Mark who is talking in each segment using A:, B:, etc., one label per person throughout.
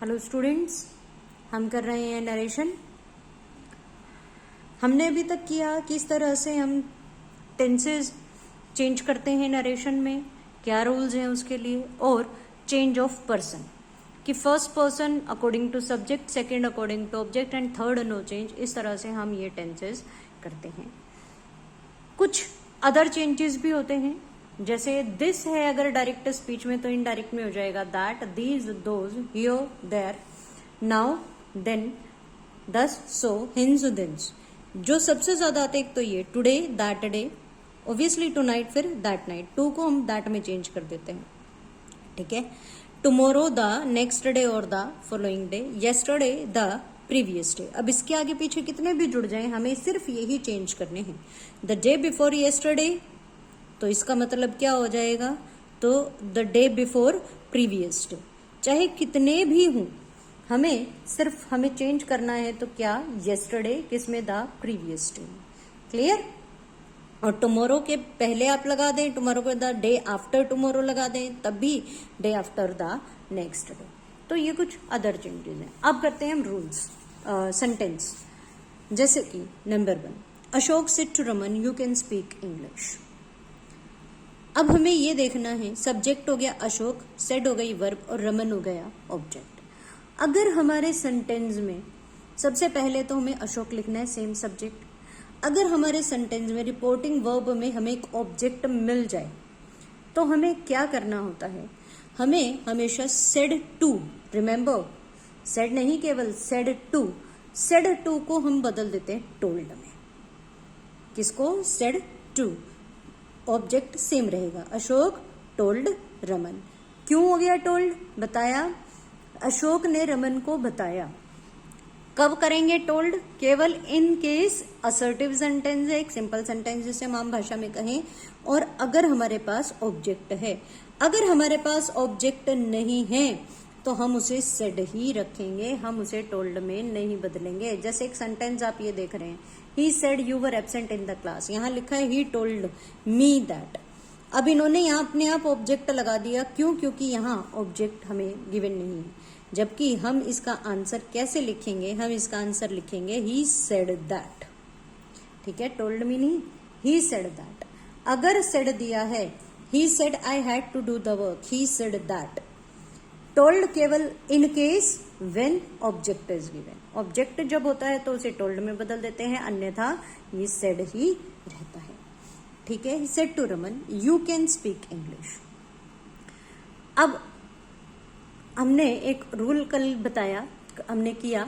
A: Hello students, हम कर रहे हैं नरेशन। हमने अभी तक किया किस तरह से हम टेंसेस चेंज करते हैं नरेशन में, क्या रूल्स हैं उसके लिए, और चेंज ऑफ पर्सन कि first person according to subject, second according to object and third no change. इस तरह से हम ये टेंसेस करते हैं। कुछ अदर चेंजेस भी होते हैं, जैसे दिस है अगर डायरेक्ट स्पीच में तो इनडायरेक्ट में हो जाएगा that, these, those, here, there, now, then, thus, so, hints, दिन्स। जो सबसे ज्यादा आते एक तो ये today, that day, obviously tonight, फिर दैट नाइट। टू को हम दैट में चेंज कर देते हैं, ठीक है। टुमारो, द नेक्स्ट डे और the following day, yesterday, the previous day. अब इसके आगे पीछे कितने भी जुड़ जाएं, हमें सिर्फ यही चेंज करने हैं। द डे बिफोर येस्टरडे, तो इसका मतलब क्या हो जाएगा, तो the day before previous day. चाहे कितने भी हों, हमें चेंज करना है तो क्या, येस्टरडे किसमें, द प्रीवियस डे। क्लियर। और टुमारो के पहले आप लगा दें, टुमारो को द डे आफ्टर टुमारो लगा दें, तब भी day after the next day. तो ये कुछ अदर चेंजेस हैं। अब करते हैं हम रूल्स, सेंटेंस। जैसे कि number 1, Ashok said to Raman, you can speak English. अब हमें ये देखना है, सब्जेक्ट हो गया अशोक, सेड हो गई वर्ब, और रमन हो गया ऑब्जेक्ट। अगर हमारे सेंटेंस में सबसे पहले तो हमें अशोक लिखना है, सेम सब्जेक्ट। अगर हमारे सेंटेंस में रिपोर्टिंग वर्ब में हमें एक ऑब्जेक्ट मिल जाए तो हमें क्या करना होता है, हमें हमेशा सेड टू, रिमेंबर सेड नहीं, केवल सेड टू को हम बदल देते हैं टोल्ड में। किसको, सेड टू, ऑब्जेक्ट सेम रहेगा, अशोक टोल्ड रमन। क्यों हो गया टोल्ड, बताया, अशोक ने रमन को बताया। कब करेंगे टोल्ड, केवल इन केस असर्टिव सेंटेंस है, एक सिंपल सेंटेंस जिसे हम आम भाषा में कहें, और अगर हमारे पास ऑब्जेक्ट है। अगर हमारे पास ऑब्जेक्ट नहीं है तो हम उसे सेड ही रखेंगे, हम उसे टोल्ड में नहीं बदलेंगे। जैसे एक सेंटेंस आप ये देख रहे हैं, he said you were absent in the class, यहाँ लिखा है ही टोल्ड मी दैट। अब इन्होंने यहाँ अपने आप ऑब्जेक्ट लगा दिया, क्यों, क्योंकि यहाँ ऑब्जेक्ट हमें गिवन नहीं है। जबकि हम इसका आंसर कैसे लिखेंगे, हम इसका आंसर लिखेंगे ही सेड दैट, ठीक है, टोल्ड मी नहीं, ही सेड दैट। अगर सेड दिया है, he said I had to do the work, he said that. Told केवल in case when object is given, object जब होता है तो उसे टोल्ड में बदल देते हैं, अन्यथा ये सेड ही रहता है, ठीक है। He said to Raman, you can speak English. अब हमने एक रूल कल बताया, हमने किया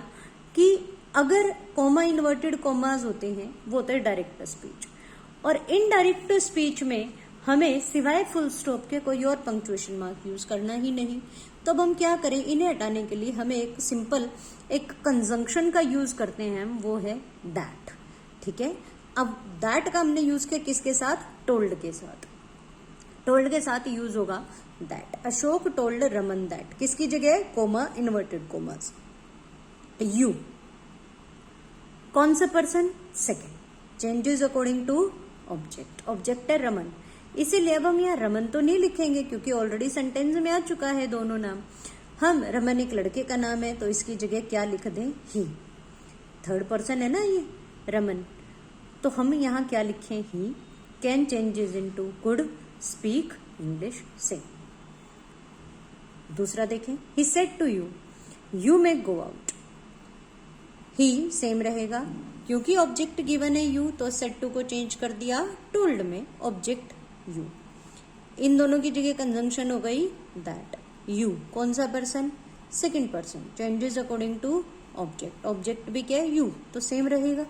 A: कि अगर कॉमा इन्वर्टेड कॉमास होते हैं वो होते हैं डायरेक्ट स्पीच, और इनडायरेक्ट स्पीच में हमें सिवाय फुल स्टॉप के कोई और पंक्चुएशन मार्क यूज करना ही नहीं। तो अब हम क्या करें, इन्हें हटाने के लिए हमें एक सिंपल एक कंजंक्शन का यूज करते हैं हम, वो है दैट, ठीक है। अब दैट का हमने यूज किया किसके साथ, टोल्ड के साथ। टोल्ड के साथ यूज होगा that. Ashok told Raman that, किसकी जगह, कोमा इन्वर्टेड कोमास। यू कौन सा person, second, changes according to object, object है रमन, इसीलिए अब हम यहाँ रमन तो नहीं लिखेंगे क्योंकि ऑलरेडी सेंटेंस में आ चुका है दोनों नाम। हम रमन एक लड़के का नाम है तो इसकी जगह क्या लिख दें, ही, थर्ड पर्सन है ना ये रमन, तो हम यहाँ क्या लिखें, he can changes into could speak English से। दूसरा देखें, he said to you, you may go out, he same रहेगा क्योंकि ऑब्जेक्ट गिवन है यू, तो सेड टू को चेंज कर दिया टोल्ड में, ऑब्जेक्ट यू। इन दोनों की जगह कंजंक्शन हो गई दैट। यू कौन सा person, second person, changes according to object, object भी क्या है, यू, तो सेम रहेगा।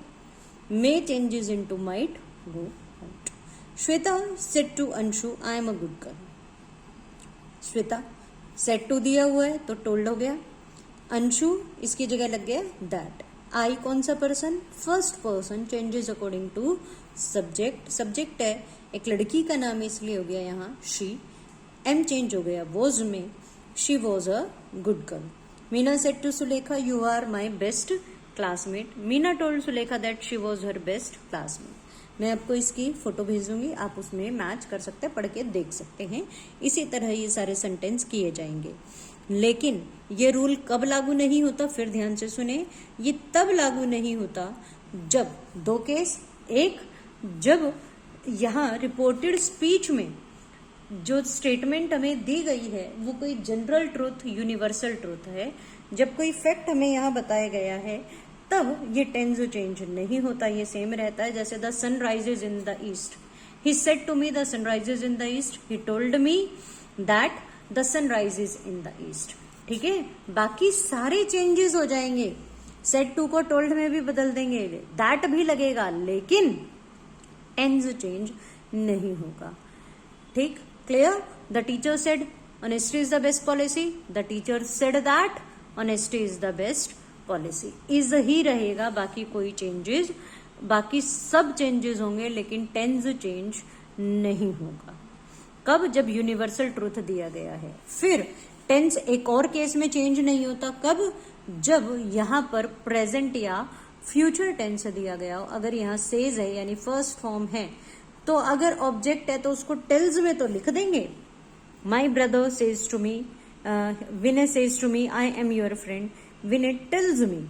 A: May changes into might go out. Shweta said to Anshu, I am a good girl. Shweta said to दिया हुआ है तो टोल्ड हो गया, अंशु इसकी जगह लग गया दैट। आई कौन सा person, first person, changes according to subject, subject है एक लड़की का नाम इसलिए हो गया यहाँ शी। एम चेंज हो गया वॉज में, she was a good girl. Meena said to Sulekha, you are my best classmate. Meena told Sulekha that she was her best classmate. मैं आपको इसकी फोटो भेजूंगी, आप उसमें मैच कर सकते हैं, पढ़ के देख सकते हैं। इसी तरह ये सारे सेंटेंस किए जाएंगे। लेकिन ये रूल कब लागू नहीं होता, फिर ध्यान से सुने, ये तब लागू नहीं होता जब दो केस, एक जब यहाँ रिपोर्टेड स्पीच में जो स्टेटमेंट हमें दी गई है वो कोई जनरल ट्रूथ, यूनिवर्सल ट्रूथ है, जब कोई फैक्ट हमें यहाँ बताया गया है तब ये टेंस चेंज नहीं होता, ये सेम रहता है। जैसे the sun rises in the east, he said to me the sun rises in the east, he told me that the sun rises in the east. ठीक है, बाकी सारे चेंजेस हो जाएंगे, सेड टू को टोल्ड में भी बदल देंगे, दैट भी लगेगा, लेकिन टेंस चेंज नहीं होगा। ठीक, clear? The teacher said honesty is the best policy, the teacher said that honesty is the best policy, is he रहेगा, बाकी कोई चेंजेस, बाकी सब चेंजेस होंगे लेकिन टेंस चेंज नहीं होगा। कब? जब यूनिवर्सल ट्रूथ दिया गया है। फिर टेंस एक और केस में चेंज नहीं होता, कब? जब यहां पर प्रेजेंट या फ्यूचर टेंस दिया गया हो। अगर यहाँ सेज है यानी फर्स्ट फॉर्म है, तो अगर ऑब्जेक्ट है तो उसको टेल्स में तो लिख देंगे, my brother says to me, Vinay says to me I am your friend, Vinay tells me.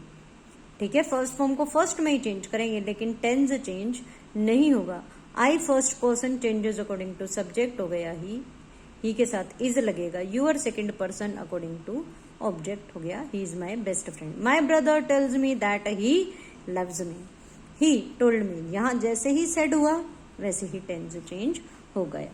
A: ठीक है, फर्स्ट फॉर्म को फर्स्ट में ही चेंज करेंगे लेकिन टेंस चेंज नहीं होगा। I first person changes according to subject हो गया ही के साथ इज लगेगा। Your second person according to object हो गया ही is my best friend. My brother tells me that he loves me, he told me, यहां जैसे ही सेड हुआ वैसे ही टेंस चेंज हो गया।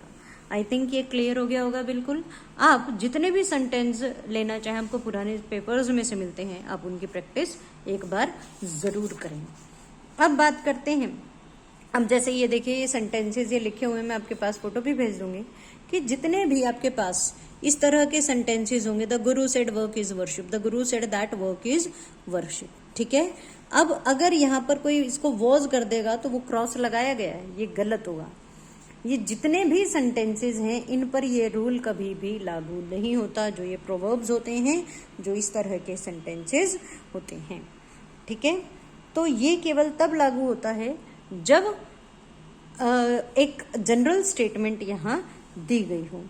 A: आई थिंक ये क्लियर हो गया होगा बिल्कुल। आप जितने भी सेंटेंस लेना चाहें, हमको पुराने पेपर्स में से मिलते हैं, आप उनकी प्रैक्टिस एक बार जरूर करें। अब बात करते हैं, अब जैसे ये देखिए ये सेंटेंसेस ये लिखे हुए हैं, मैं आपके पास फोटो भी भेज दूंगी कि जितने भी आपके पास इस तरह के सेंटेंसेस होंगे, the guru said work is worship, the guru said that work is worship. ठीक है, अब अगर यहाँ पर कोई इसको वॉज कर देगा तो वो क्रॉस लगाया गया है, ये गलत होगा। ये जितने भी सेंटेंसेस हैं इन पर ये रूल कभी भी लागू नहीं होता, जो ये प्रोवर्ब्स होते हैं, जो इस तरह के सेंटेंसेस होते हैं। ठीक है, तो ये केवल तब लागू होता है जब एक जनरल स्टेटमेंट यहाँ दी गई हो।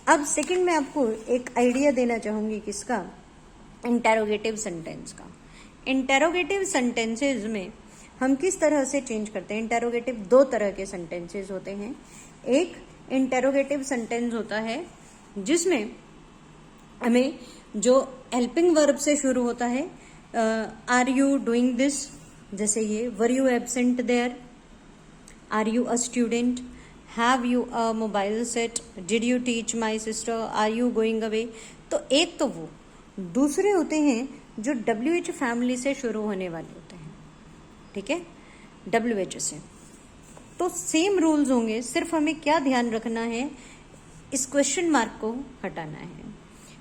A: अब सेकंड में आपको एक आइडिया देना चाहूंगी किसका, इंटेरोगेटिव सेंटेंस का। इंटेरोगेटिव सेंटेंसेस में हम किस तरह से चेंज करते हैं। इंटेरोगेटिव दो तरह के सेंटेंसेस होते हैं। एक इंटेरोगेटिव सेंटेंस होता है जिसमें हमें जो हेल्पिंग वर्ब से शुरू होता है, आर यू डूइंग दिस, जैसे ये were you absent there, are you a student, have you a mobile set, did you teach my sister, are you going away. तो एक तो वो, दूसरे होते हैं जो WH फैमिली से शुरू होने वाले होते हैं। ठीक है, WH से तो सेम रूल्स होंगे, सिर्फ हमें क्या ध्यान रखना है, इस क्वेश्चन मार्क को हटाना है।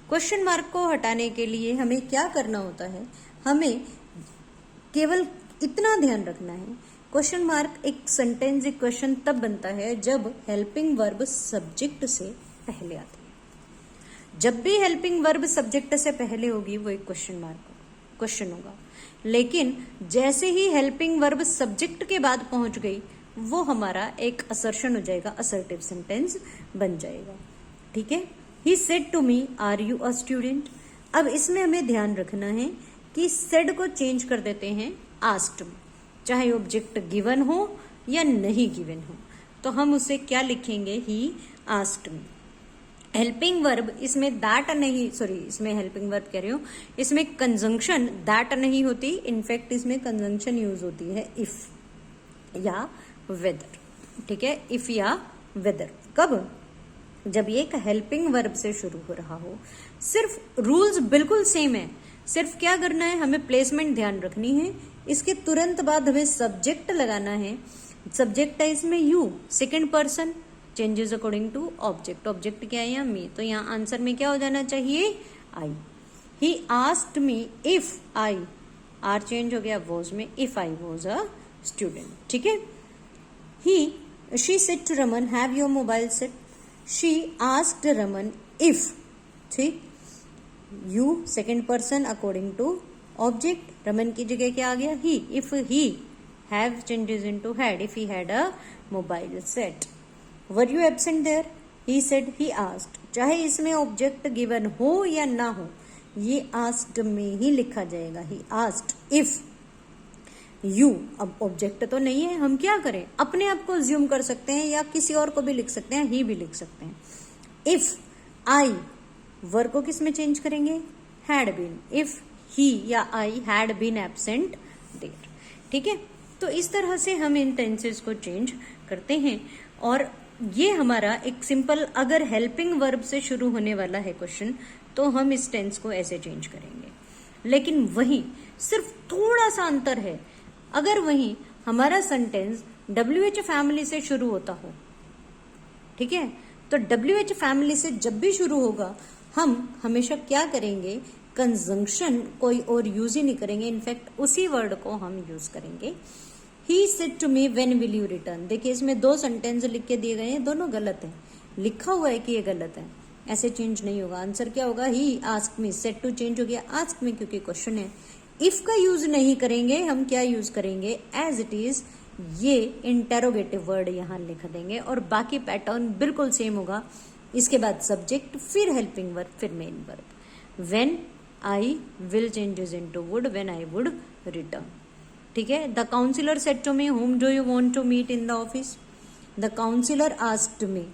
A: क्वेश्चन मार्क को हटाने के लिए हमें क्या करना होता है, हमें केवल इतना ध्यान रखना है, क्वेश्चन मार्क एक सेंटेंस एक क्वेश्चन तब बनता है जब हेल्पिंग वर्ब सब्जेक्ट से पहले आती है। जब भी हेल्पिंग वर्ब सब्जेक्ट से पहले होगी वो एक क्वेश्चन होगा, लेकिन जैसे ही हेल्पिंग वर्ब सब्जेक्ट के बाद पहुंच गई वो हमारा एक असर्शन हो जाएगा, असर्टिव सेंटेंस बन जाएगा। ठीक है, he said to me are you a student. अब इसमें हमें ध्यान रखना है कि सेड को चेंज कर देते हैं आस्क्ड में, चाहे ऑब्जेक्ट गिवन हो या नहीं गिवन हो, तो हम उसे क्या लिखेंगे, ही आस्क्ड मी। हेल्पिंग वर्ब इसमें दैट नहीं, सॉरी इसमें हेल्पिंग वर्ब कह रही हूं, इसमें कंजंक्शन दैट नहीं होती, इनफैक्ट इसमें कंजंक्शन यूज होती है इफ या वेदर। ठीक है, इफ या वेदर। कब? जब ये एक हेल्पिंग वर्ब से शुरू हो रहा हो। सिर्फ रूल्स बिल्कुल सेम है, सिर्फ क्या करना है, हमें प्लेसमेंट ध्यान रखनी है। इसके तुरंत बाद हमें सब्जेक्ट लगाना है, सब्जेक्ट है इसमें you, second person, changes according to object. Object क्या है यहाँ, मी, तो यहाँ आंसर में क्या हो जाना चाहिए, I. He asked me if I, are change हो गया वॉज में, if I was a student. ठीक है, she said to Raman have your mobile set, she asked Raman if, ठीक, you second person according to object, Raman की जगह क्या आ गया, he. If he, have changes into had, if he had a mobile set. Were you absent there, he said, he asked. चाहे इसमें object given हो या ना हो, ये आस्क्ड में ही लिखा जाएगा। ही आस्क्ड इफ यू, अब ऑब्जेक्ट तो नहीं है, हम क्या करें, अपने आप को अज्यूम कर सकते हैं या किसी और को भी लिख सकते हैं, ही भी लिख सकते हैं। इफ आई, वर्ब को किस में चेंज करेंगे, हैड बीन, इफ ही या I had been absent there. ठीक है, तो इस तरह से हम इन टेंसेस को चेंज करते हैं। और ये हमारा एक सिंपल, अगर हेल्पिंग वर्ब से शुरू होने वाला है क्वेश्चन तो हम इस टेंस को ऐसे चेंज करेंगे। लेकिन वही सिर्फ थोड़ा सा अंतर है, अगर वही हमारा सेंटेंस WH फैमिली से शुरू होता हो, ठीक है, तो WH फैमिली से जब भी शुरू होगा हम हमेशा क्या करेंगे, कंजंक्शन कोई और यूज ही नहीं करेंगे, इनफैक्ट उसी वर्ड को हम यूज करेंगे। He said to me when will you return. देखिए इसमें दो सेंटेंस लिख के दिए गए हैं, दोनों गलत है, लिखा हुआ है कि ये गलत है, ऐसे चेंज नहीं होगा। आंसर क्या होगा, he asked me, said to change हो गया आस्क्ड मी क्योंकि क्वेश्चन है। इफ का यूज नहीं करेंगे, हम क्या यूज करेंगे, एज इट इज, ये इंटेरोगेटिव वर्ड यहां लिख देंगे और बाकी पैटर्न बिल्कुल सेम होगा। इसके बाद सब्जेक्ट, फिर हेल्पिंग वर्ब, फिर main verb. When I will changes into would, when I would return. ठीक है, the counsellor said to me whom do you want to meet in the office? The counsellor asked me,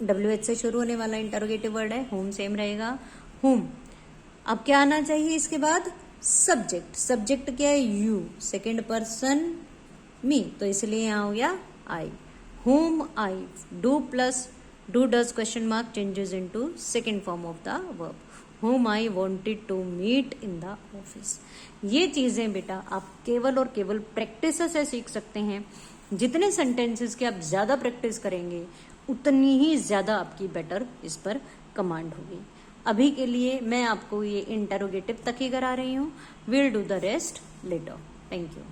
A: WH से शुरू होने वाला interrogative word है, whom same रहेगा, whom। अब क्या आना चाहिए इसके बाद, सब्जेक्ट, सब्जेक्ट क्या है, यू, सेकेंड पर्सन मी, तो इसलिए यहां हो गया आई। whom I, do plus do does question mark changes into second form of the verb, whom I wanted to meet in the office। ये चीजें बेटा आप केवल और केवल प्रैक्टिस से सीख सकते हैं। जितने सेंटेंसेस की आप ज्यादा प्रैक्टिस करेंगे उतनी ही ज्यादा आपकी बेटर इस पर कमांड होगी। अभी के लिए मैं आपको ये इंटरोगेटिव तक ही करा रही हूँ, will do the rest later. Thank you.